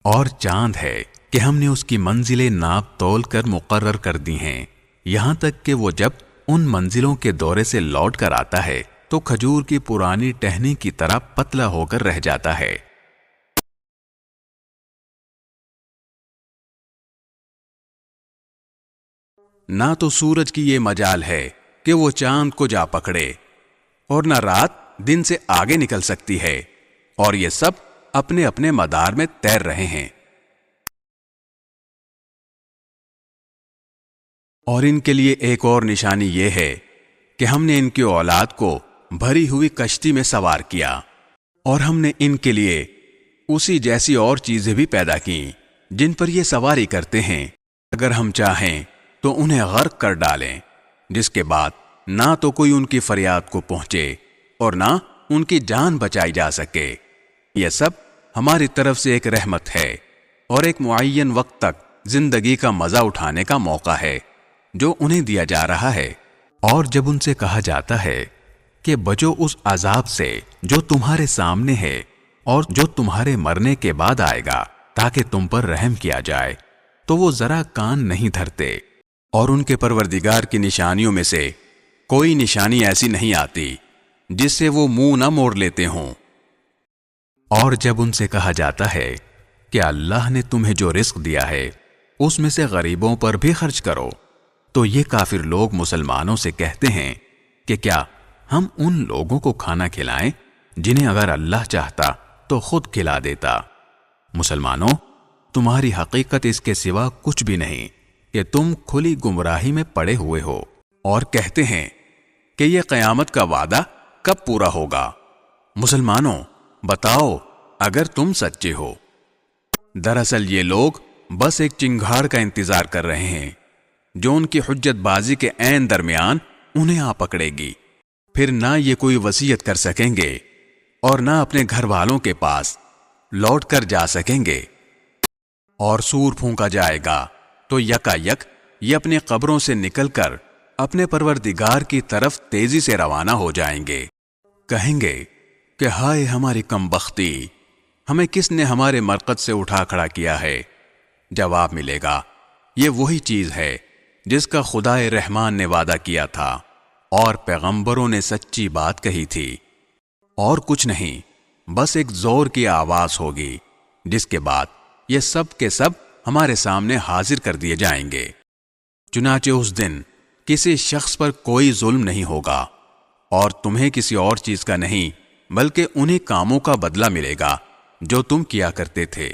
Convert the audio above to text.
اور چاند ہے کہ ہم نے اس کی منزلیں ناپ تول کر مقرر کر دی ہیں، یہاں تک کہ وہ جب ان منزلوں کے دورے سے لوٹ کر آتا ہے تو کھجور کی پرانی ٹہنی کی طرح پتلا ہو کر رہ جاتا ہے۔ نہ تو سورج کی یہ مجال ہے کہ وہ چاند کو جا پکڑے، اور نہ رات دن سے آگے نکل سکتی ہے، اور یہ سب اپنے اپنے مدار میں تیر رہے ہیں۔ اور ان کے لیے ایک اور نشانی یہ ہے کہ ہم نے ان کی اولاد کو بھری ہوئی کشتی میں سوار کیا، اور ہم نے ان کے لیے اسی جیسی اور چیزیں بھی پیدا کیں جن پر یہ سواری کرتے ہیں۔ اگر ہم چاہیں تو انہیں غرق کر ڈالیں، جس کے بعد نہ تو کوئی ان کی فریاد کو پہنچے اور نہ ان کی جان بچائی جا سکے۔ یہ سب ہماری طرف سے ایک رحمت ہے اور ایک معین وقت تک زندگی کا مزہ اٹھانے کا موقع ہے جو انہیں دیا جا رہا ہے۔ اور جب ان سے کہا جاتا ہے کہ بچو اس عذاب سے جو تمہارے سامنے ہے اور جو تمہارے مرنے کے بعد آئے گا تاکہ تم پر رحم کیا جائے، تو وہ ذرا کان نہیں دھرتے، اور ان کے پروردگار کی نشانیوں میں سے کوئی نشانی ایسی نہیں آتی جس سے وہ منہ نہ موڑ لیتے ہوں۔ اور جب ان سے کہا جاتا ہے کہ اللہ نے تمہیں جو رزق دیا ہے اس میں سے غریبوں پر بھی خرچ کرو، تو یہ کافر لوگ مسلمانوں سے کہتے ہیں کہ کیا ہم ان لوگوں کو کھانا کھلائیں جنہیں اگر اللہ چاہتا تو خود کھلا دیتا۔ مسلمانوں، تمہاری حقیقت اس کے سوا کچھ بھی نہیں کہ تم کھلی گمراہی میں پڑے ہوئے ہو، اور کہتے ہیں کہ یہ قیامت کا وعدہ کب پورا ہوگا۔ مسلمانوں، بتاؤ اگر تم سچے ہو۔ دراصل یہ لوگ بس ایک چنگھاڑ کا انتظار کر رہے ہیں جو ان کی حجت بازی کے عین درمیان انہیں آ پکڑے گی، پھر نہ یہ کوئی وصیت کر سکیں گے اور نہ اپنے گھر والوں کے پاس لوٹ کر جا سکیں گے۔ اور سور پھونکا جائے گا تو یکا یک یہ اپنی قبروں سے نکل کر اپنے پروردگار کی طرف تیزی سے روانہ ہو جائیں گے۔ کہیں گے کہ ہائے ہماری کم بختی، ہمیں کس نے ہمارے مرقد سے اٹھا کھڑا کیا ہے؟ جواب ملے گا، یہ وہی چیز ہے جس کا خدائے رحمان نے وعدہ کیا تھا اور پیغمبروں نے سچی بات کہی تھی، اور کچھ نہیں، بس ایک زور کی آواز ہوگی جس کے بعد یہ سب کے سب ہمارے سامنے حاضر کر دیے جائیں گے۔ چنانچہ اس دن کسی شخص پر کوئی ظلم نہیں ہوگا، اور تمہیں کسی اور چیز کا نہیں بلکہ انہی کاموں کا بدلہ ملے گا جو تم کیا کرتے تھے۔